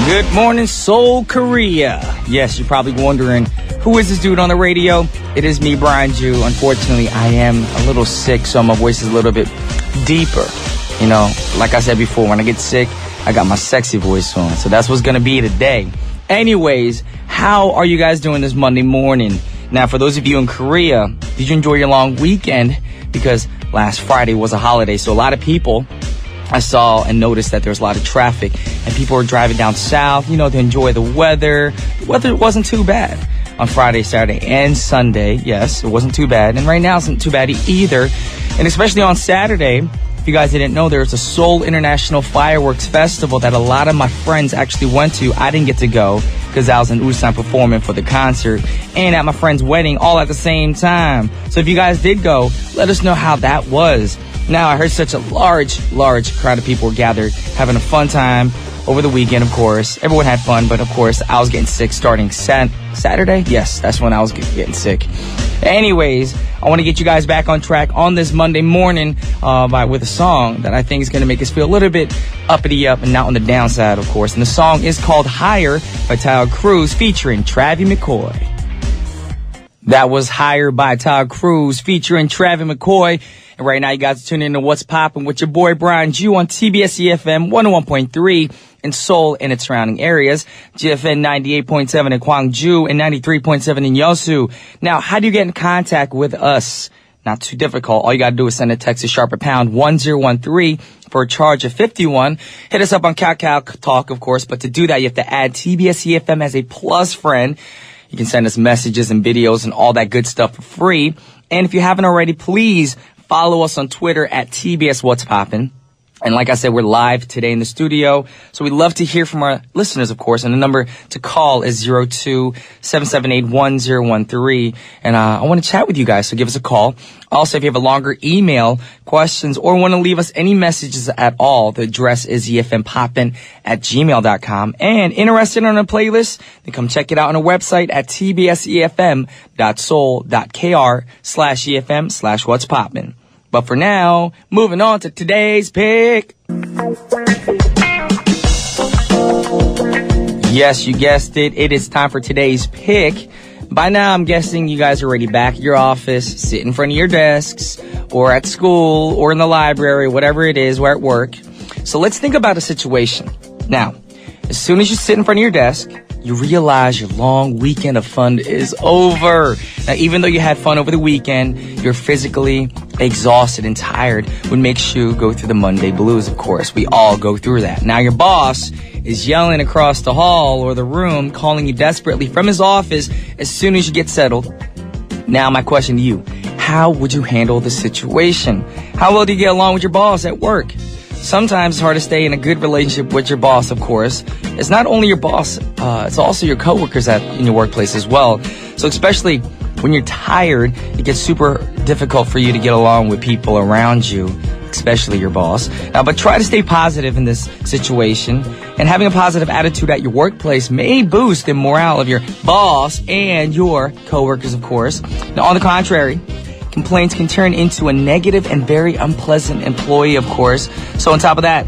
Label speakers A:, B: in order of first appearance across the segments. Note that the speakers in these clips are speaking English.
A: Good morning, Seoul, Korea. Yes, you're probably wondering, who is this dude on the radio? It is me, Brian Ju. Unfortunately, I am a little sick, so my voice is a little bit deeper. You know, like I said before, when I get sick, I got my sexy voice on. So that's what's going to be today. Anyways, how are you guys doing this Monday morning? Now, for those of you in Korea, did you enjoy your long weekend? Because last Friday was a holiday, so a lot of people, I saw and noticed that there was a lot of traffic and people were driving down south, you know, to enjoy the weather. The weather wasn't too bad on Friday, Saturday, and Sunday. Yes, it wasn't too bad. And right now, it's not too bad either. And especially on Saturday, if you guys didn't know, there's a Seoul International Fireworks Festival that a lot of my friends actually went to. I didn't get to go because I was in Ulsan performing for the concert and at my friend's wedding all at the same time. So if you guys did go, let us know how that was. Now, I heard such a large crowd of people were gathered, having a fun time over the weekend, of course. Everyone had fun, but of course, I was getting sick starting Saturday. Yes, that's when I was getting sick. Anyways, I want to get you guys back on track on this Monday morning with a song that I think is going to make us feel a little bit uppity up and not on the downside, of course. And the song is called Higher by Tyler Cruz featuring Travis McCoy. That was Higher by Tyler Cruz featuring Travis McCoy. And right now, you guys are tuning in to What's Poppin' with your boy Brian Ju on TBS efm 101.3 in Seoul and its surrounding areas, GFN 98.7 in Gwangju and 93.7 in Yeosu. Now, how do you get in contact with us? Not too difficult. All you gotta do is send a text to sharp pound 1013 for a charge of 51. Hit us up on Kakao Talk, of course, but to do that, you have to add TBS EFM as a plus friend. You can send us messages and videos and all that good stuff for free. And if you haven't already, please follow us on Twitter at TBS What's Poppin'. And like I said, we're live today in the studio. So we'd love to hear from our listeners, of course. And the number to call is 02-778-1013. And I want to chat with you guys, so give us a call. Also, if you have a longer email, questions, or want to leave us any messages at all, the address is efmpoppin@gmail.com. And interested in a playlist, then come check it out on our website at tbsefm.soul.kr/efm/what's poppin'. But for now, moving on to today's pick. Yes, you guessed it. It is time for today's pick. By now, I'm guessing you guys are already back at your office, sitting in front of your desks, or at school, or in the library, whatever it is, or at work. So let's think about a situation. Now, as soon as you sit in front of your desk, you realize your long weekend of fun is over. Now, even though you had fun over the weekend, you're physically exhausted and tired, which makes you go through the Monday blues, of course. We all go through that. Now, your boss is yelling across the hall or the room, calling you desperately from his office as soon as you get settled. Now, my question to you, how would you handle the situation? How well do you get along with your boss at work? Sometimes it's hard to stay in a good relationship with your boss, of course. It's not only your boss, it's also your coworkers in your workplace as well. So especially when you're tired, it gets super difficult for you to get along with people around you, especially your boss. Now, but try to stay positive in this situation. And having a positive attitude at your workplace may boost the morale of your boss and your coworkers, of course. Now, on the contrary, complaints can turn into a negative and very unpleasant employee, of course. So on top of that,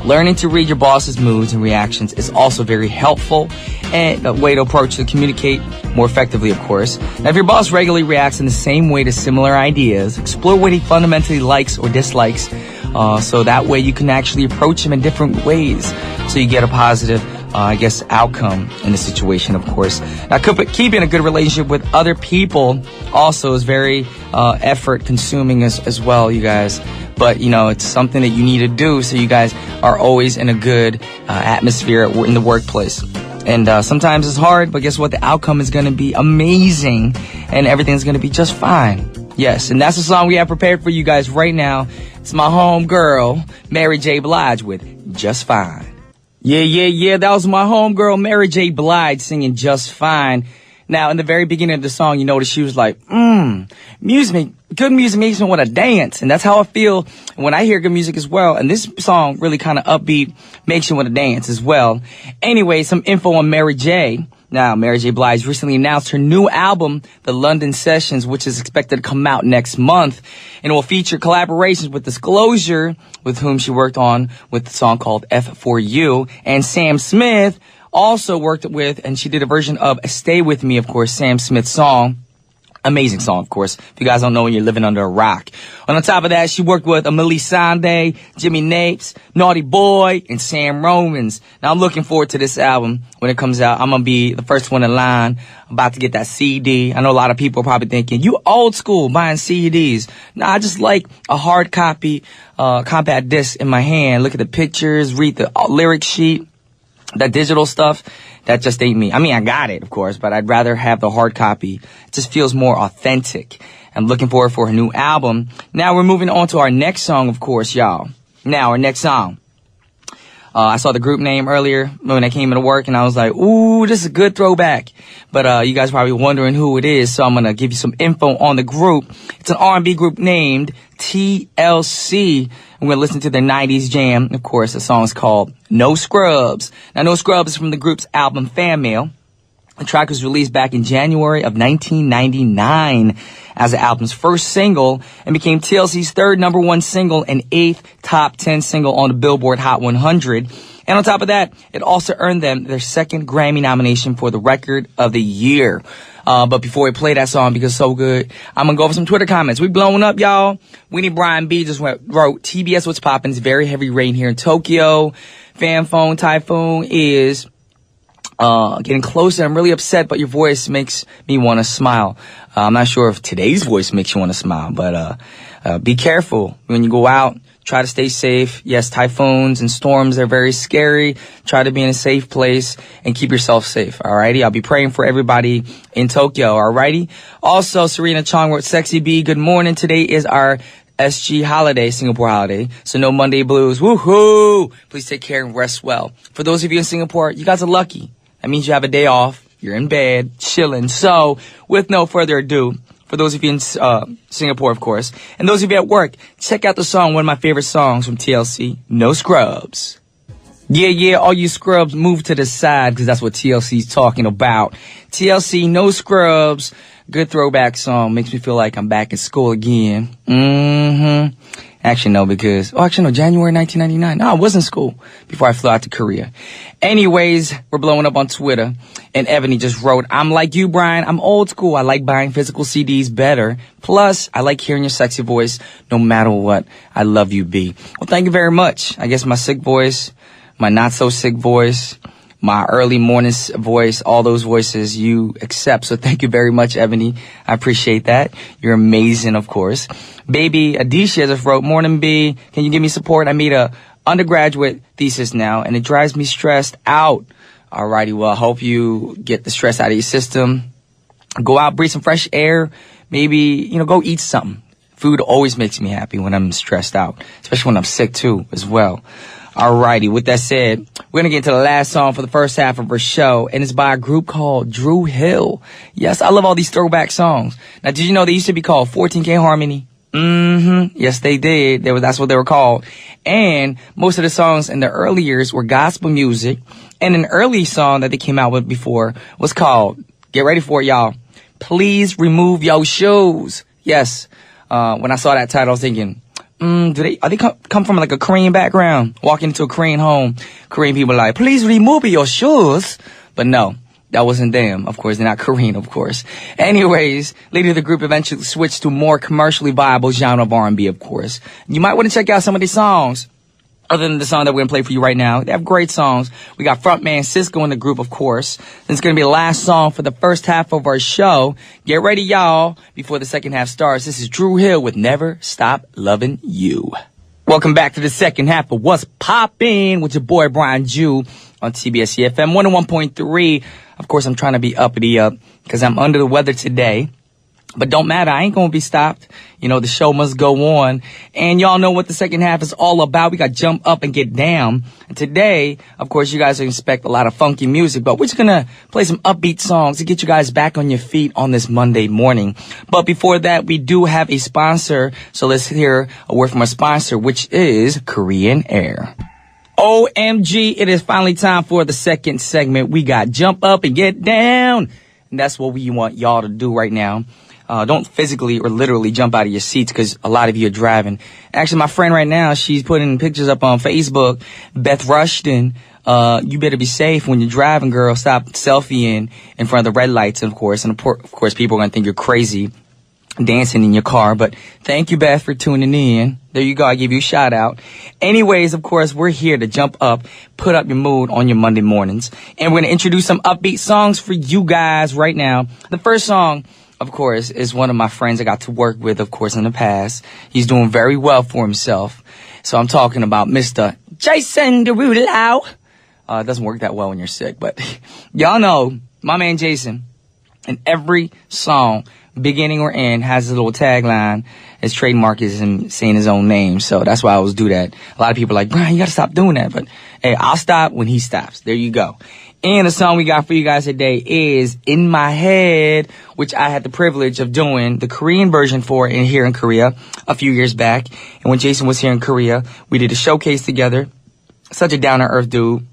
A: learning to read your boss's moods and reactions is also very helpful and a way to approach to communicate more effectively, of course. Now, if your boss regularly reacts in the same way to similar ideas, explore what he fundamentally likes or dislikes, so that way you can actually approach him in different ways so you get a positive outcome in the situation, of course. Now, keeping a good relationship with other people also is very effort consuming as well, you guys. But, you know, it's something that you need to do so you guys are always in a good atmosphere in the workplace. And sometimes it's hard, but guess what? The outcome is going to be amazing and everything's going to be just fine. Yes, and that's the song we have prepared for you guys right now. It's my home girl, Mary J. Blige with Just Fine. Yeah. That was my homegirl, Mary J. Blige, singing Just Fine. Now, in the very beginning of the song, you notice she was like, good music makes me want to dance. And that's how I feel when I hear good music as well. And this song really kind of upbeat, makes you want to dance as well. Anyway, some info on Mary J. Now, Mary J. Blige recently announced her new album, The London Sessions, which is expected to come out next month. And it will feature collaborations with Disclosure, with whom she worked on with the song called F4U, and Sam Smith also worked with, and she did a version of Stay With Me, of course, Sam Smith's song. Amazing song, of course. If you guys don't know, you're living under a rock. And on top of that, she worked with Emily Sandé, Jimmy Napes, Naughty Boy, and Sam Romans. Now, I'm looking forward to this album when it comes out. I'm going to be the first one in line. I'm about to get that CD. I know a lot of people are probably thinking, you old school buying CDs. Nah, I just like a hard copy, compact disc in my hand. Look at the pictures, read the lyric sheet, that digital stuff. That just ain't me. I mean, I got it, of course, but I'd rather have the hard copy. It just feels more authentic. I'm looking forward for her new album. Now we're moving on to our next song, of course, y'all. Now, our next song. I saw the group name earlier when I came into work, and I was like, ooh, this is a good throwback. But you guys are probably wondering who it is, so I'm going to give you some info on the group. It's an R&B group named TLC. I'm going to listen to their 90s jam. Of course, the song is called No Scrubs. Now, No Scrubs is from the group's album Fan Mail. The track was released back in January of 1999 as the album's first single and became TLC's third #1 single and 8th top 10 single on the Billboard Hot 100. And on top of that, it also earned them their second Grammy nomination for the Record of the Year. But before we play that song because it's so good, I'm going to go over some Twitter comments. We blowing up, y'all. Winnie Brian B just wrote, TBS what's poppin', it's very heavy rain here in Tokyo. Fan phone typhoon is getting closer. I'm really upset, but your voice makes me want to smile. I'm not sure if today's voice makes you want to smile, but be careful when you go out. Try to stay safe. Yes, typhoons and storms are very scary. Try to be in a safe place and keep yourself safe. Alrighty. I'll be praying for everybody in Tokyo. Alrighty. Also, Serena Chong wrote, Sexy B, good morning. Today is our SG holiday, Singapore holiday. So no Monday blues. Woohoo! Please take care and rest well. For those of you in Singapore, you guys are lucky. That means you have a day off. You're in bed, chilling. So, with no further ado, for those of you in Singapore, of course, and those of you at work, check out the song, one of my favorite songs from TLC, No Scrubs. Yeah, all you scrubs, move to the side, because that's what TLC's talking about. TLC, No Scrubs, good throwback song, makes me feel like I'm back in school again. Actually, no, January 1999. No, I was in school before I flew out to Korea. Anyways, we're blowing up on Twitter. And Ebony just wrote, I'm like you, Brian. I'm old school. I like buying physical CDs better. Plus, I like hearing your sexy voice no matter what. I love you, B. Well, thank you very much. I guess my sick voice, my not so sick voice, my early morning voice, all those voices you accept. So thank you very much, Ebony. I appreciate that. You're amazing, of course. Baby Adisha just wrote, Morning B, can you give me support? I made a undergraduate thesis now, and it drives me stressed out. Alrighty, well, I hope you get the stress out of your system. Go out, breathe some fresh air. Maybe, go eat something. Food always makes me happy when I'm stressed out, especially when I'm sick too, as well. Alrighty, with that said, we're going to get into the last song for the first half of our show, and it's by a group called Dru Hill. Yes, I love all these throwback songs. Now, did you know they used to be called 14K Harmony? Yes, they did. That's what they were called. And most of the songs in the early years were gospel music, and an early song that they came out with before was called, get ready for it, y'all, Please Remove Your Shoes. Yes, when I saw that title, I was thinking, are they come from like a Korean background? Walking into a Korean home, Korean people are like, please remove your shoes. But no, that wasn't them. Of course, they're not Korean, of course. Anyways, later the group eventually switched to more commercially viable genre of R&B, of course. You might want to check out some of these songs. Other than the song that we're going to play for you right now. They have great songs. We got frontman Cisco in the group, of course. It's going to be the last song for the first half of our show. Get ready, y'all, before the second half starts. This is Dru Hill with Never Stop Loving You. Welcome back to the second half of What's Poppin' with your boy Brian Jew on TBS efm 101.3. Of course, I'm trying to be uppity up because I'm under the weather today. But don't matter, I ain't gonna be stopped. The show must go on. And y'all know what the second half is all about. We got Jump Up and Get Down. And today, of course, you guys expect a lot of funky music, but we're just gonna play some upbeat songs to get you guys back on your feet on this Monday morning. But before that, we do have a sponsor. So let's hear a word from our sponsor, which is Korean Air. OMG, it is finally time for the second segment. We got Jump Up and Get Down. And that's what we want y'all to do right now. Don't physically or literally jump out of your seats because a lot of you are driving. Actually, my friend right now, she's putting pictures up on Facebook. Beth Rushton, you better be safe when you're driving, girl. Stop selfieing in front of the red lights, of course. And of course, people are going to think you're crazy dancing in your car. But thank you, Beth, for tuning in. There you go. I give you a shout out. Anyways, of course, we're here to jump up, put up your mood on your Monday mornings. And we're going to introduce some upbeat songs for you guys right now. The first song, of course, is one of my friends I got to work with, of course, in the past. He's doing very well for himself. So I'm talking about Mr. Jason Derulo. It doesn't work that well when you're sick, but y'all know my man Jason, in every song, beginning or end, has a little tagline. His trademark is him saying his own name, so that's why I always do that. A lot of people are like, Brian, you gotta stop doing that, but hey, I'll stop when he stops. There you go. And the song we got for you guys today is In My Head, which I had the privilege of doing the Korean version for here in Korea a few years back. And when Jason was here in Korea, we did a showcase together. Such a down-to-earth dude.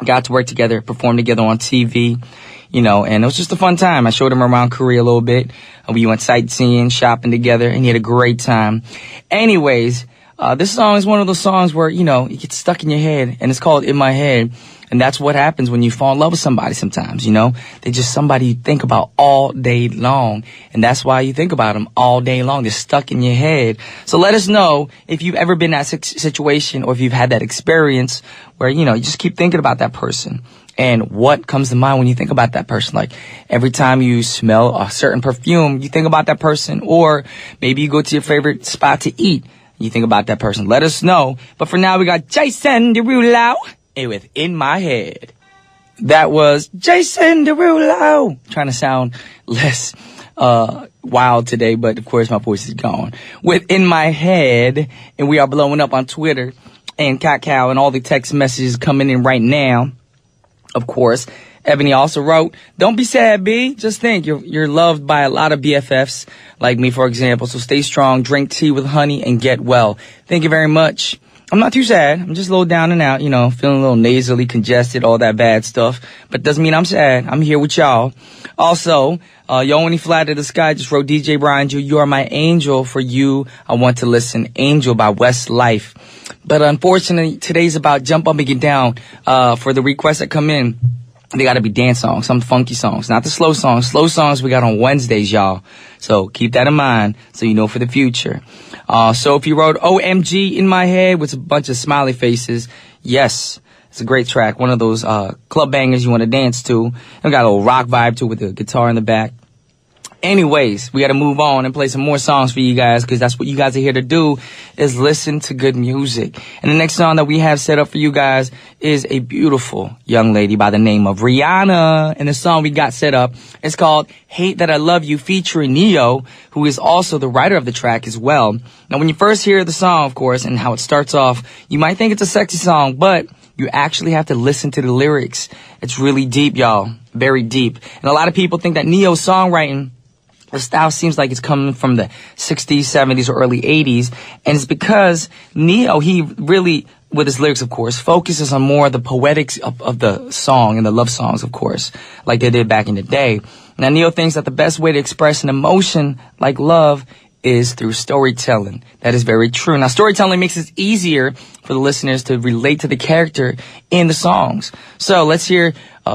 A: Got to work together, perform together on TV, you know, and it was just a fun time. I showed him around Korea a little bit. We went sightseeing, shopping together, and he had a great time. Anyways, this song is one of those songs where, you know, it gets stuck in your head, and it's called In My Head. And that's what happens when you fall in love with somebody sometimes, you know. They're just somebody you think about all day long. And that's why you think about them all day long. They're stuck in your head. So let us know if you've ever been in that situation or if you've had that experience where, you know, you just keep thinking about that person. And what comes to mind when you think about that person? Like every time you smell a certain perfume, you think about that person. Or maybe you go to your favorite spot to eat. You think about that person. Let us know. But for now, we got Jason Derulo with In My Head. That was Jason Derulo. Trying to sound less wild today, but of course my voice is gone. With In My Head, and we are blowing up on Twitter and Kakao and all the text messages coming in right now. Of course, Ebony also wrote, don't be sad, B. Just think, you're loved by a lot of BFFs, like me, for example. So stay strong, drink tea with honey, and get well. Thank you very much. I'm not too sad. I'm just a little down and out, you know, feeling a little nasally, congested, all that bad stuff. But doesn't mean I'm sad. I'm here with y'all. Also, Yo When He Fly to the Sky just wrote, DJ Brian, you are my angel. For you, I want to listen. Angel by Westlife. But unfortunately, today's about Jump Up and Get Down. For the requests that come in, they gotta be dance songs, some funky songs, not the slow songs. Slow songs we got on Wednesdays, y'all. So keep that in mind so you know for the future. So if you wrote OMG In My Head with a bunch of smiley faces, yes, it's a great track. One of those club bangers you want to dance to. It got a little rock vibe to it with the guitar in the back. Anyways, we got to move on and play some more songs for you guys because that's what you guys are here to do is listen to good music. And the next song that we have set up for you guys is a beautiful young lady by the name of Rihanna. And the song we got set up is called Hate That I Love You featuring Neo, who is also the writer of the track as well. Now, when you first hear the song, of course, and how it starts off, you might think it's a sexy song, but you actually have to listen to the lyrics. It's really deep, y'all. Very deep. And a lot of people think that Neo's songwriting, the style seems like it's coming from the 60s, 70s, or early 80s. And it's because Neo, he really, with his lyrics, of course, focuses on more of the poetics of the song and the love songs, of course, like they did back in the day. Now, Neo thinks that the best way to express an emotion like love is through storytelling. That is very true. Now, storytelling makes it easier for the listeners to relate to the character in the songs. So let's hear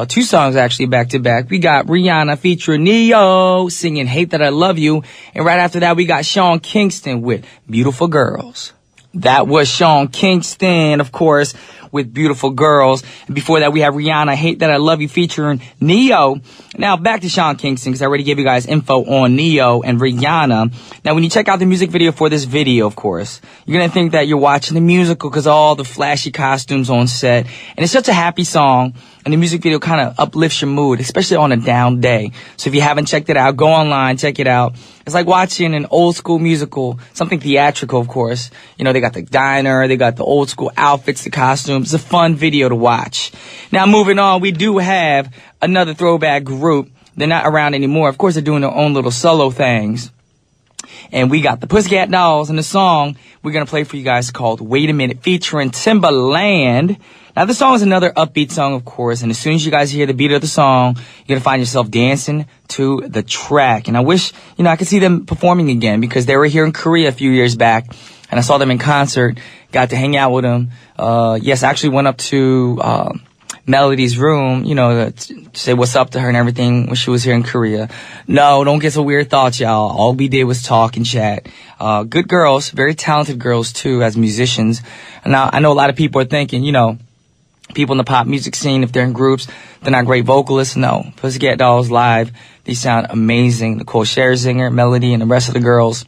A: two songs actually back to back. We got Rihanna featuring Neo singing Hate That I Love You. And right after that, we got Sean Kingston with Beautiful Girls. That was Sean Kingston, of course, with Beautiful Girls. And before that, we have Rihanna, Hate That I Love You featuring Neo. Now, back to Sean Kingston, because I already gave you guys info on Neo and Rihanna. Now, when you check out the music video for this video, of course, you're going to think that you're watching the musical because all the flashy costumes on set. And it's such a happy song. And the music video kind of uplifts your mood, especially on a down day. So if you haven't checked it out, go online, check it out. It's like watching an old school musical, something theatrical, of course. You know, they got the diner, they got the old school outfits, the costumes. It's a fun video to watch. Now, moving on, we do have another throwback group. They're not around anymore. Of course, they're doing their own little solo things. And we got the Pussycat Dolls, and the song we're going to play for you guys called Wait a Minute featuring Timbaland. Now, this song is another upbeat song, of course, and as soon as you guys hear the beat of the song, you're going to find yourself dancing to the track. And I wish, I could see them performing again because they were here in Korea a few years back, and I saw them in concert, got to hang out with them. Yes, I actually went up to Melody's room, to say what's up to her and everything when she was here in Korea. No, don't get some weird thoughts, y'all. All we did was talk and chat. Good girls, very talented girls, too, as musicians. And now, I know a lot of people are thinking, people in the pop music scene, if they're in groups, they're not great vocalists. No. Pussycat Dolls live, they sound amazing. Nicole Scherzinger, Melody, and the rest of the girls.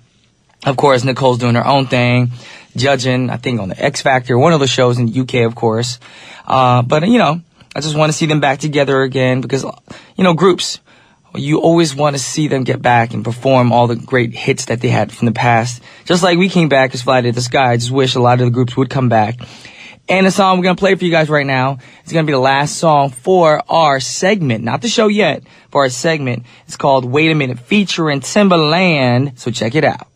A: Of course, Nicole's doing her own thing, judging, I think, on the X Factor, one of the shows in the UK, of course. But I just want to see them back together again because, groups, you always want to see them get back and perform all the great hits that they had from the past. Just like we came back as Fly-to-the-Sky. I just wish a lot of the groups would come back. And the song we're going to play for you guys right now is going to be the last song for our segment. Not the show yet, for our segment. It's called Wait a Minute featuring Timbaland. So check it out.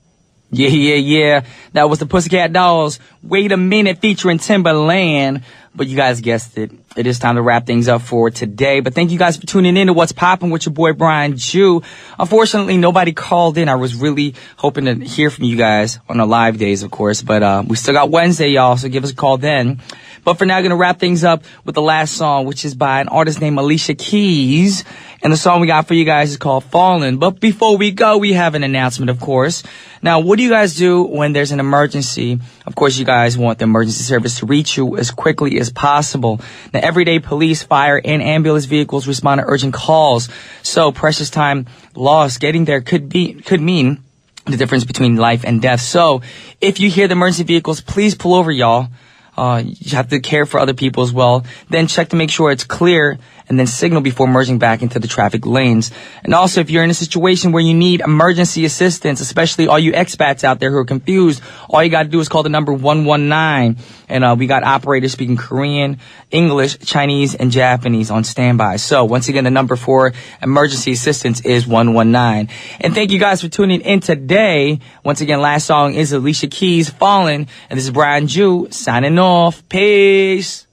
A: Yeah. That was the Pussycat Dolls. Wait a Minute featuring Timbaland. But you guys guessed it. It is time to wrap things up for today. But thank you guys for tuning in to What's Poppin' with your boy Brian Jew. Unfortunately, nobody called in. I was really hoping to hear from you guys on the live days, of course. But we still got Wednesday, y'all, so give us a call then. But for now, I'm going to wrap things up with the last song, which is by an artist named Alicia Keys. And the song we got for you guys is called Fallin'. But before we go, we have an announcement, of course. Now, what do you guys do when there's an emergency? Of course, you guys want the emergency service to reach you as quickly as possible. Now, everyday police, fire, and ambulance vehicles respond to urgent calls. So, precious time lost getting there could mean the difference between life and death. So, if you hear the emergency vehicles, please pull over, y'all. You have to care for other people as well. Then check to make sure it's clear and then signal before merging back into the traffic lanes. And also, if you're in a situation where you need emergency assistance, especially all you expats out there who are confused, all you got to do is call the number 119. And we got operators speaking Korean, English, Chinese, and Japanese on standby. So once again, the number for emergency assistance is 119. And thank you guys for tuning in today. Once again, last song is Alicia Keys, Fallin'. And this is Brian Jew signing off. Peace.